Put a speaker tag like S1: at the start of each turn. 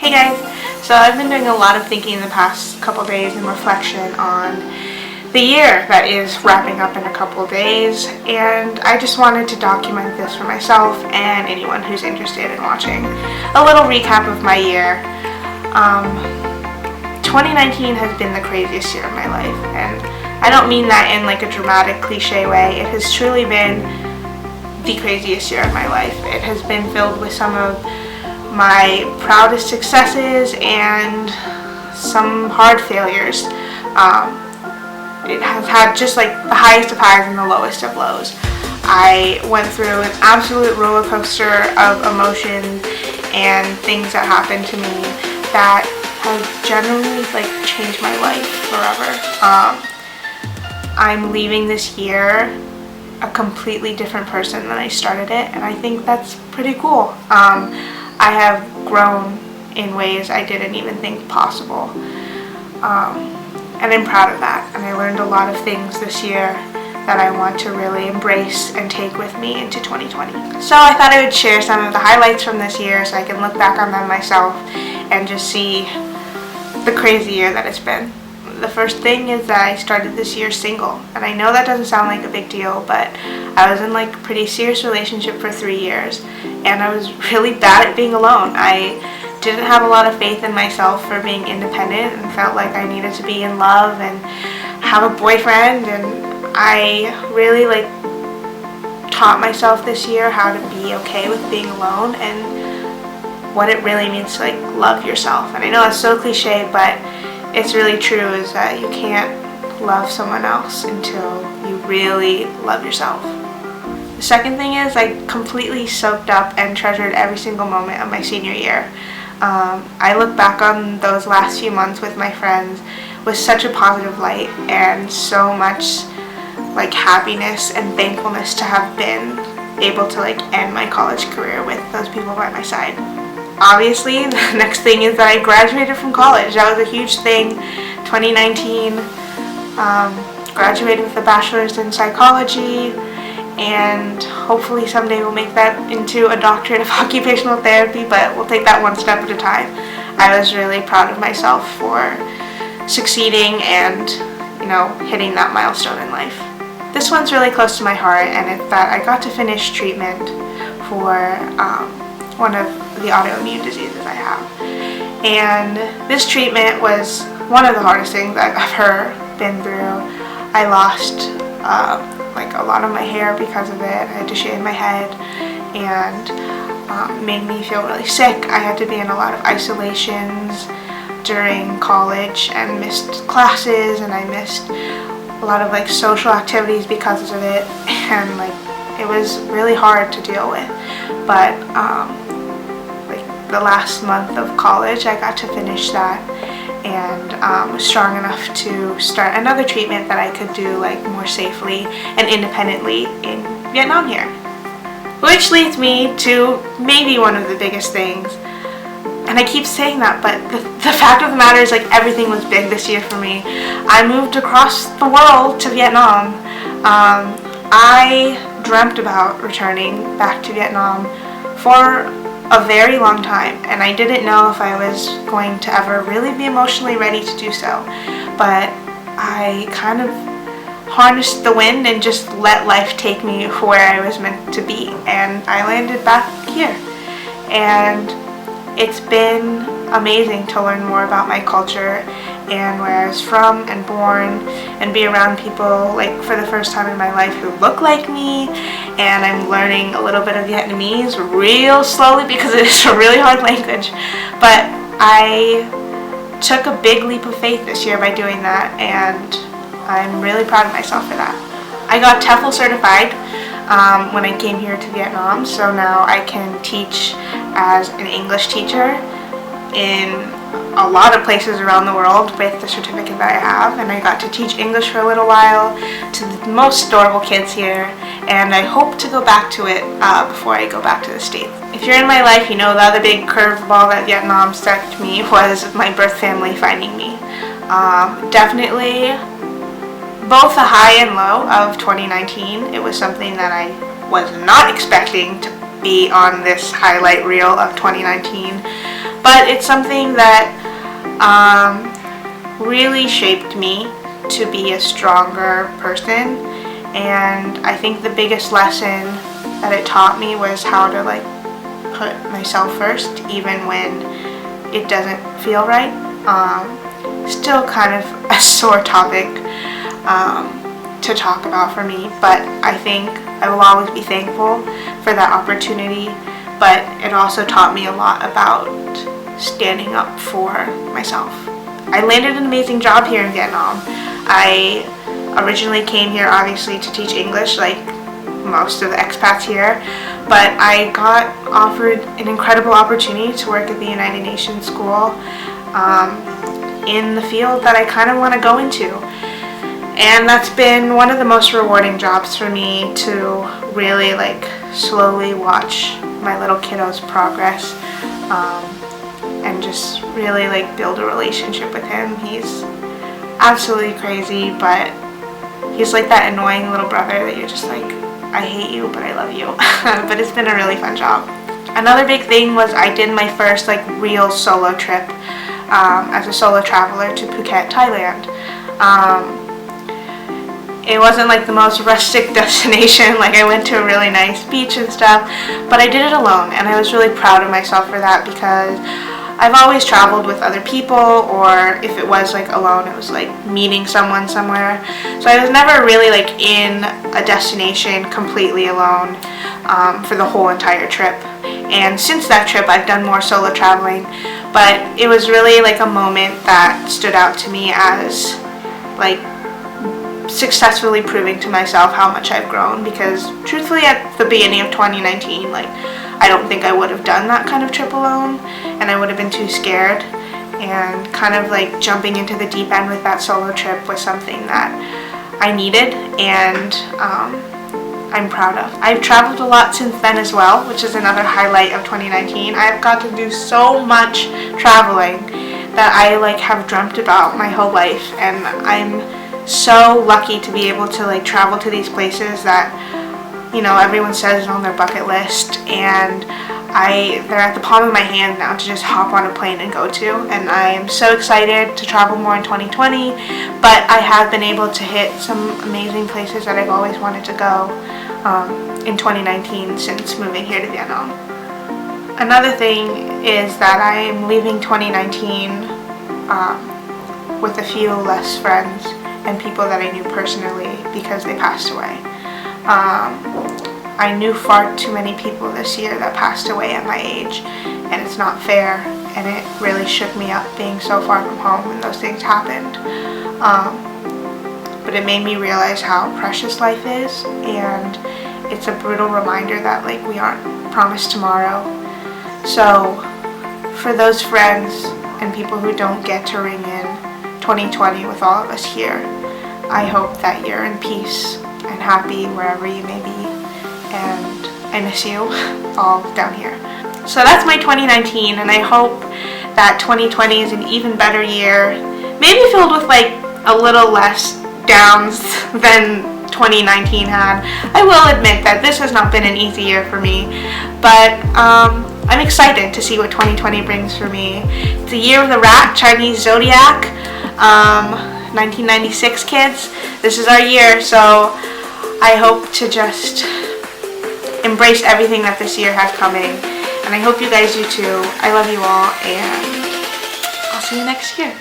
S1: Hey guys! So I've been doing a lot of thinking the past couple days and reflection on the year that is wrapping up in a couple days, and I just wanted to document this for myself and anyone who's interested in watching a little recap of my year. 2019 has been the craziest year of my life, and I don't mean that in like a dramatic cliche way. It has truly been the craziest year of my life. It has been filled with some of my proudest successes and some hard failures. It has had just like the highest of highs and the lowest of lows. I went through an absolute roller coaster of emotions and things that happened to me that have generally like changed my life forever. I'm leaving this year a completely different person than I started it, and I think that's pretty cool. I have grown in ways I didn't even think possible, and I'm proud of that, and I learned a lot of things this year that I want to really embrace and take with me into 2020. So I thought I would share some of the highlights from this year so I can look back on them myself and just see the crazy year that it's been. The first thing is that I started this year single, and I know that doesn't sound like a big deal, but I was in like a pretty serious relationship for 3 years, and I was really bad at being alone. I didn't have a lot of faith in myself for being independent and felt like I needed to be in love and have a boyfriend, and I really like taught myself this year how to be okay with being alone and what it really means to like love yourself. And I know it's so cliche, but it's really true, is that you can't love someone else until you really love yourself. The second thing is I completely soaked up and treasured every single moment of my senior year. I look back on those last few months with my friends with such a positive light and so much like happiness and thankfulness to have been able to like end my college career with those people by my side. Obviously, the next thing is that I graduated from college. That was a huge thing. 2019, graduated with a bachelor's in psychology, and hopefully someday we'll make that into a doctorate of occupational therapy, but we'll take that one step at a time. I was really proud of myself for succeeding and, hitting that milestone in life. This one's really close to my heart, and it's that I got to finish treatment for one of the autoimmune diseases I have. And this treatment was one of the hardest things I've ever been through. I lost like a lot of my hair because of it. I had to shave my head, and made me feel really sick. I had to be in a lot of isolations during college and missed classes, and I missed a lot of like social activities because of it, and like it was really hard to deal with. But the last month of college I got to finish that, and was strong enough to start another treatment that I could do like more safely and independently in Vietnam here. Which leads me to maybe one of the biggest things, and I keep saying that, but the fact of the matter is like everything was big this year for me. I moved across the world to Vietnam. I dreamt about returning back to Vietnam for a very long time, and I didn't know if I was going to ever really be emotionally ready to do so, but I kind of harnessed the wind and just let life take me where I was meant to be, and I landed back here. And it's been amazing to learn more about my culture and where I was from and born, and be around people like for the first time in my life who look like me. And I'm learning a little bit of Vietnamese real slowly because it is a really hard language, but I took a big leap of faith this year by doing that, and I'm really proud of myself for that. I got TEFL certified when I came here to Vietnam, so now I can teach as an English teacher in a lot of places around the world with the certificate that I have, and I got to teach English for a little while to the most adorable kids here, and I hope to go back to it before I go back to the States. If you're in my life, you know the other big curveball that Vietnam stuck to me was my birth family finding me. Definitely both the high and low of 2019. It was something that I was not expecting to be on this highlight reel of 2019. but it's something that really shaped me to be a stronger person. And I think the biggest lesson that it taught me was how to like put myself first, even when it doesn't feel right. Still kind of a sore topic to talk about for me, but I think I will always be thankful for that opportunity. But it also taught me a lot about standing up for myself. I landed an amazing job here in Vietnam. I originally came here obviously to teach English like most of the expats here, but I got offered an incredible opportunity to work at the United Nations School in the field that I kind of want to go into. And that's been one of the most rewarding jobs for me, to really like slowly watch my little kiddo's progress and just really like build a relationship with him. He's absolutely crazy, but he's like that annoying little brother that you're just like, I hate you, but I love you. But it's been a really fun job. Another big thing was I did my first like real solo trip as a solo traveler to Phuket, Thailand. It wasn't like the most rustic destination, like I went to a really nice beach and stuff, but I did it alone, and I was really proud of myself for that, because I've always traveled with other people, or if it was like alone, it was like meeting someone somewhere. So I was never really like in a destination completely alone for the whole entire trip. And since that trip, I've done more solo traveling, but it was really like a moment that stood out to me as like successfully proving to myself how much I've grown, because truthfully at the beginning of 2019, like I don't think I would have done that kind of trip alone, and I would have been too scared, and kind of like jumping into the deep end with that solo trip was something that I needed, and I'm proud of. I've traveled a lot since then as well, which is another highlight of 2019. I've got to do so much traveling that I like have dreamt about my whole life, and I'm so lucky to be able to like travel to these places that, you know, everyone says is on their bucket list, and they're at the palm of my hand now to just hop on a plane and go to. And I am so excited to travel more in 2020, but I have been able to hit some amazing places that I've always wanted to go in 2019 since moving here to Vietnam. Another thing is that I am leaving 2019 with a few less friends and people that I knew personally because they passed away. I knew far too many people this year that passed away at my age, and it's not fair, and it really shook me up being so far from home when those things happened. But it made me realize how precious life is, and it's a brutal reminder that like we aren't promised tomorrow. So for those friends and people who don't get to ring in 2020 with all of us here, I hope that you're in peace and happy wherever you may be, and I miss you all down here. So that's my 2019, and I hope that 2020 is an even better year, maybe filled with like a little less downs than 2019 had. I will admit that this has not been an easy year for me, but I'm excited to see what 2020 brings for me. It's the year of the rat, Chinese zodiac, 1996 kids. This is our year, so I hope to just embrace everything that this year has coming, and I hope you guys do too. I love you all, and I'll see you next year.